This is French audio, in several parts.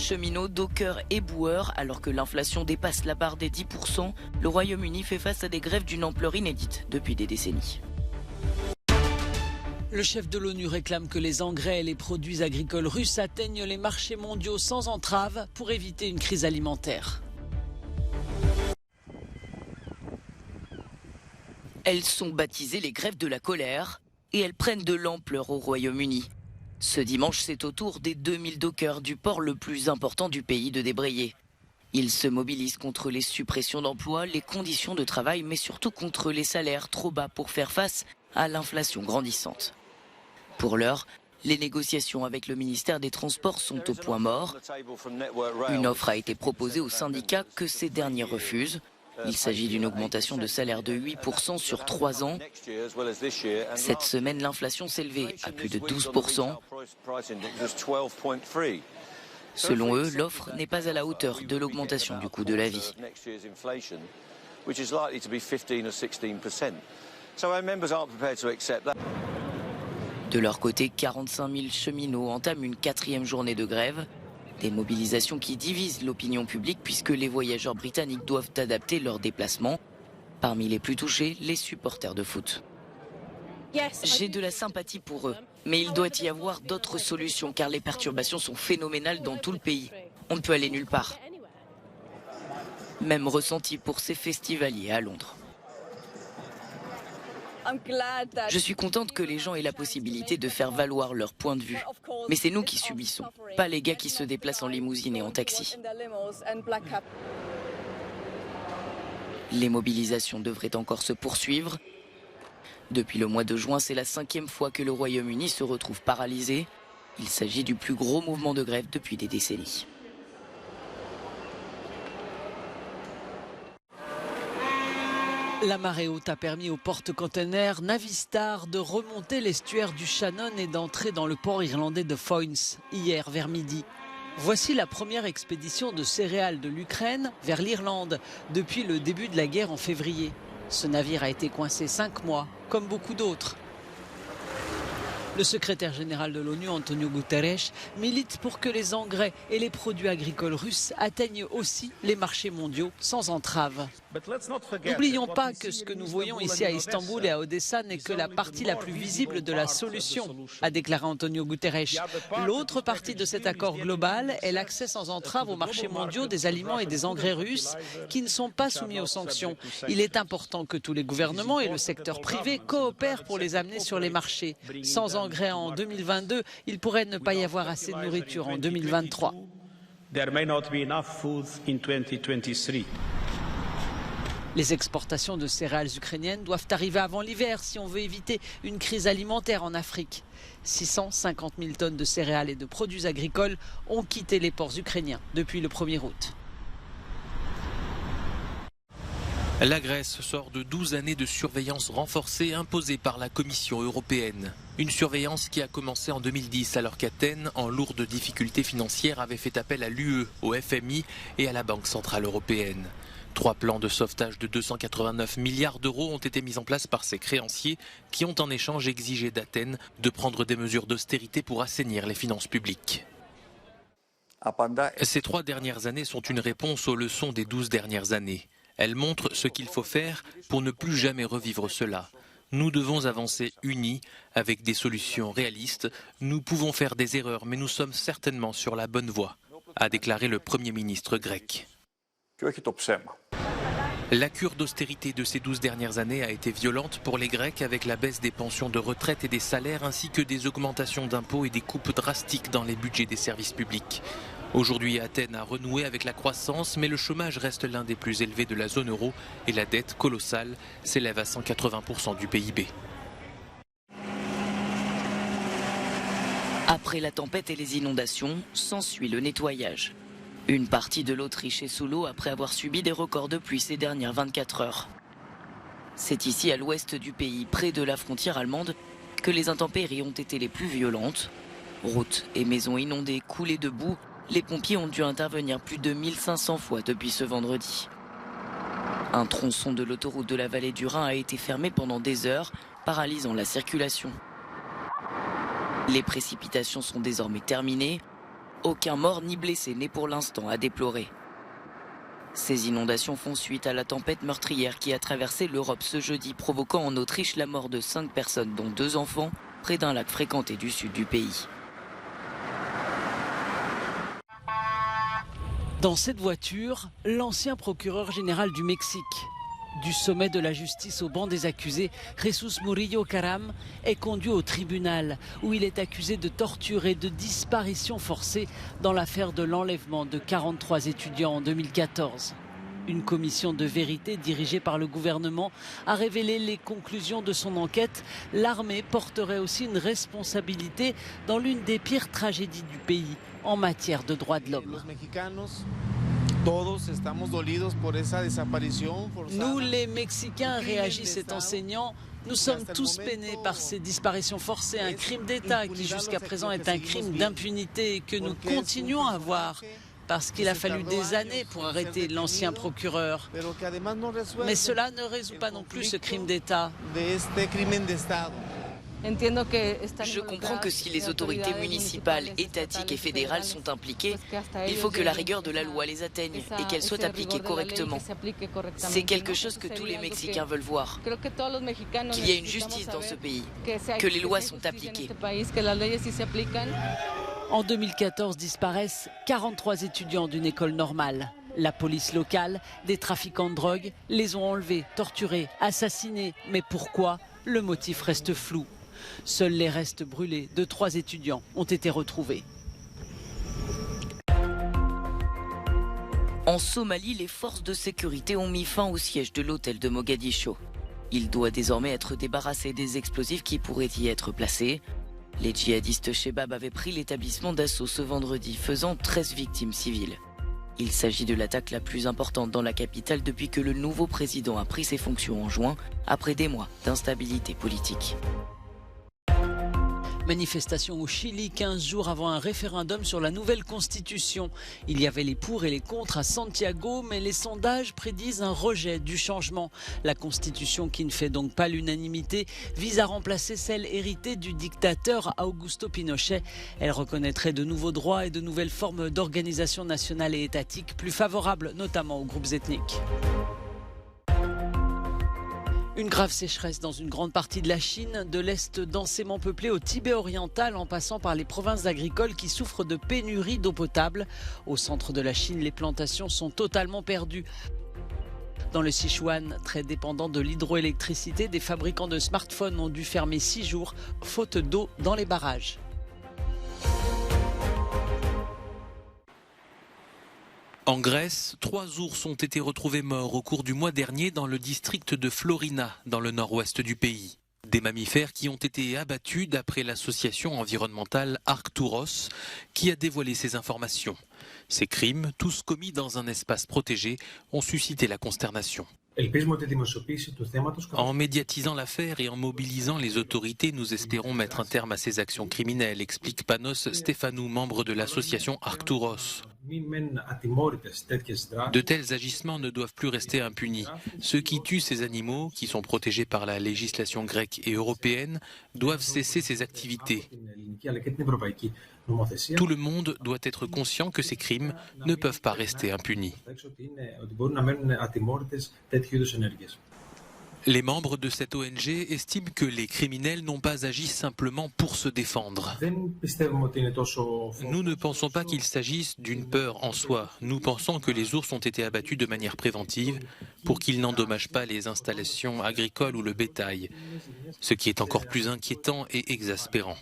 Cheminots, dockers et boueurs, alors que l'inflation dépasse la barre des 10%, le Royaume-Uni fait face à des grèves d'une ampleur inédite depuis des décennies. Le chef de l'ONU réclame que les engrais et les produits agricoles russes atteignent les marchés mondiaux sans entrave pour éviter une crise alimentaire. Elles sont baptisées les grèves de la colère et elles prennent de l'ampleur au Royaume-Uni. Ce dimanche, c'est au tour des 2000 dockers du port le plus important du pays de débrayer. Ils se mobilisent contre les suppressions d'emplois, les conditions de travail, mais surtout contre les salaires trop bas pour faire face à l'inflation grandissante. Pour l'heure, les négociations avec le ministère des Transports sont au point mort. Une offre a été proposée aux syndicats que ces derniers refusent. Il s'agit d'une augmentation de salaire de 8% sur 3 ans. Cette semaine, l'inflation s'élevait à plus de 12%. Selon eux, l'offre n'est pas à la hauteur de l'augmentation du coût de la vie. De leur côté, 45 000 cheminots entament une 4e journée de grève. Des mobilisations qui divisent l'opinion publique puisque les voyageurs britanniques doivent adapter leurs déplacements. Parmi les plus touchés, les supporters de foot. J'ai de la sympathie pour eux, mais il doit y avoir d'autres solutions car les perturbations sont phénoménales dans tout le pays. On ne peut aller nulle part. Même ressenti pour ces festivaliers à Londres. Je suis contente que les gens aient la possibilité de faire valoir leur point de vue. Mais c'est nous qui subissons, pas les gars qui se déplacent en limousine et en taxi. Les mobilisations devraient encore se poursuivre. Depuis le mois de juin, c'est la 5e fois que le Royaume-Uni se retrouve paralysé. Il s'agit du plus gros mouvement de grève depuis des décennies. La marée haute a permis au porte-containers Navistar de remonter l'estuaire du Shannon et d'entrer dans le port irlandais de Foynes, hier vers midi. Voici la première expédition de céréales de l'Ukraine vers l'Irlande depuis le début de la guerre en février. Ce navire a été coincé 5 mois, comme beaucoup d'autres. Le secrétaire général de l'ONU, Antonio Guterres, milite pour que les engrais et les produits agricoles russes atteignent aussi les marchés mondiaux sans entrave. N'oublions pas que ce que nous voyons ici à Istanbul et à Odessa n'est que la partie la plus visible de la solution, a déclaré Antonio Guterres. L'autre partie de cet accord global est l'accès sans entrave aux marchés mondiaux des aliments et des engrais russes qui ne sont pas soumis aux sanctions. Il est important que tous les gouvernements et le secteur privé coopèrent pour les amener sur les marchés. Sans engrais en 2022, il pourrait ne pas y avoir assez de nourriture en 2023. Les exportations de céréales ukrainiennes doivent arriver avant l'hiver si on veut éviter une crise alimentaire en Afrique. 650 000 tonnes de céréales et de produits agricoles ont quitté les ports ukrainiens depuis le 1er août. La Grèce sort de 12 années de surveillance renforcée imposée par la Commission européenne. Une surveillance qui a commencé en 2010 alors qu'Athènes, en lourde difficulté financière, avait fait appel à l'UE, au FMI et à la Banque centrale européenne. 3 plans de sauvetage de 289 milliards d'euros ont été mis en place par ces créanciers qui ont en échange exigé d'Athènes de prendre des mesures d'austérité pour assainir les finances publiques. Ces 3 dernières années sont une réponse aux leçons des 12 dernières années. Elles montrent ce qu'il faut faire pour ne plus jamais revivre cela. Nous devons avancer unis, avec des solutions réalistes. Nous pouvons faire des erreurs, mais nous sommes certainement sur la bonne voie, a déclaré le Premier ministre grec. La cure d'austérité de ces 12 dernières années a été violente pour les Grecs avec la baisse des pensions de retraite et des salaires ainsi que des augmentations d'impôts et des coupes drastiques dans les budgets des services publics. Aujourd'hui, Athènes a renoué avec la croissance, mais le chômage reste l'un des plus élevés de la zone euro et la dette colossale s'élève à 180% du PIB. Après la tempête et les inondations, s'ensuit le nettoyage. Une partie de l'Autriche est sous l'eau après avoir subi des records de pluie ces dernières 24 heures. C'est ici à l'ouest du pays, près de la frontière allemande, que les intempéries ont été les plus violentes. Routes et maisons inondées, coulées de boue, les pompiers ont dû intervenir plus de 1500 fois depuis ce vendredi. Un tronçon de l'autoroute de la vallée du Rhin a été fermé pendant des heures, paralysant la circulation. Les précipitations sont désormais terminées. Aucun mort ni blessé n'est pour l'instant à déplorer. Ces inondations font suite à la tempête meurtrière qui a traversé l'Europe ce jeudi, provoquant en Autriche la mort de 5 personnes, dont 2 enfants, près d'un lac fréquenté du sud du pays. Dans cette voiture, l'ancien procureur général du Mexique. Du sommet de la justice au banc des accusés, Jesús Murillo Caram est conduit au tribunal où il est accusé de torture et de disparition forcée dans l'affaire de l'enlèvement de 43 étudiants en 2014. Une commission de vérité dirigée par le gouvernement a révélé les conclusions de son enquête. L'armée porterait aussi une responsabilité dans l'une des pires tragédies du pays en matière de droits de l'homme. Nous, les Mexicains, réagit cet enseignant, nous sommes tous peinés par ces disparitions forcées, un crime d'État qui jusqu'à présent est un crime d'impunité et que nous continuons à voir. Parce qu'il a fallu des années pour arrêter l'ancien procureur. Mais cela ne résout pas non plus ce crime d'État. Je comprends que si les autorités municipales, étatiques et fédérales sont impliquées, il faut que la rigueur de la loi les atteigne et qu'elle soit appliquée correctement. C'est quelque chose que tous les Mexicains veulent voir. Qu'il y ait une justice dans ce pays, que les lois sont appliquées. En 2014 disparaissent 43 étudiants d'une école normale. La police locale, des trafiquants de drogue, les ont enlevés, torturés, assassinés. Mais pourquoi? Le motif reste flou. Seuls les restes brûlés de 3 étudiants ont été retrouvés. En Somalie, les forces de sécurité ont mis fin au siège de l'hôtel de Mogadiscio. Il doit désormais être débarrassé des explosifs qui pourraient y être placés. Les djihadistes Shebab avaient pris l'établissement d'assaut ce vendredi, faisant 13 victimes civiles. Il s'agit de l'attaque la plus importante dans la capitale depuis que le nouveau président a pris ses fonctions en juin, après des mois d'instabilité politique. Manifestation au Chili 15 jours avant un référendum sur la nouvelle constitution. Il y avait les pour et les contre à Santiago, mais les sondages prédisent un rejet du changement. La constitution, qui ne fait donc pas l'unanimité, vise à remplacer celle héritée du dictateur Augusto Pinochet. Elle reconnaîtrait de nouveaux droits et de nouvelles formes d'organisation nationale et étatique plus favorables notamment aux groupes ethniques. Une grave sécheresse dans une grande partie de la Chine, de l'Est densément peuplé au Tibet oriental en passant par les provinces agricoles qui souffrent de pénurie d'eau potable. Au centre de la Chine, les plantations sont totalement perdues. Dans le Sichuan, très dépendant de l'hydroélectricité, des fabricants de smartphones ont dû fermer 6 jours, faute d'eau dans les barrages. En Grèce, 3 ours ont été retrouvés morts au cours du mois dernier dans le district de Florina, dans le nord-ouest du pays. Des mammifères qui ont été abattus d'après l'association environnementale Arcturos, qui a dévoilé ces informations. Ces crimes, tous commis dans un espace protégé, ont suscité la consternation. En médiatisant l'affaire et en mobilisant les autorités, nous espérons mettre un terme à ces actions criminelles, explique Panos Stefanou, membre de l'association Arcturos. De tels agissements ne doivent plus rester impunis. Ceux qui tuent ces animaux, qui sont protégés par la législation grecque et européenne, doivent cesser ces activités. Tout le monde doit être conscient que ces crimes ne peuvent pas rester impunis. Les membres de cette ONG estiment que les criminels n'ont pas agi simplement pour se défendre. Nous ne pensons pas qu'il s'agisse d'une peur en soi. Nous pensons que les ours ont été abattus de manière préventive pour qu'ils n'endommagent pas les installations agricoles ou le bétail, ce qui est encore plus inquiétant et exaspérant.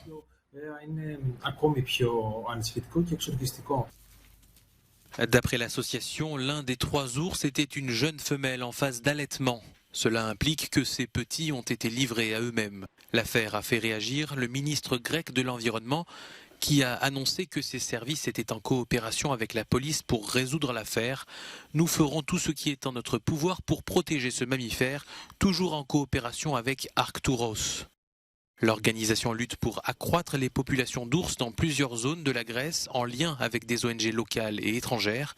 D'après l'association, l'un des 3 ours était une jeune femelle en phase d'allaitement. Cela implique que ces petits ont été livrés à eux-mêmes. L'affaire a fait réagir le ministre grec de l'Environnement qui a annoncé que ses services étaient en coopération avec la police pour résoudre l'affaire. Nous ferons tout ce qui est en notre pouvoir pour protéger ce mammifère, toujours en coopération avec Arcturos. L'organisation lutte pour accroître les populations d'ours dans plusieurs zones de la Grèce en lien avec des ONG locales et étrangères.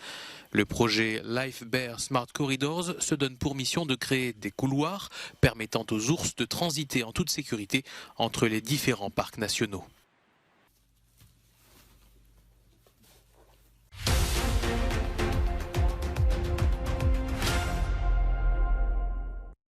Le projet Life Bear Smart Corridors se donne pour mission de créer des couloirs permettant aux ours de transiter en toute sécurité entre les différents parcs nationaux.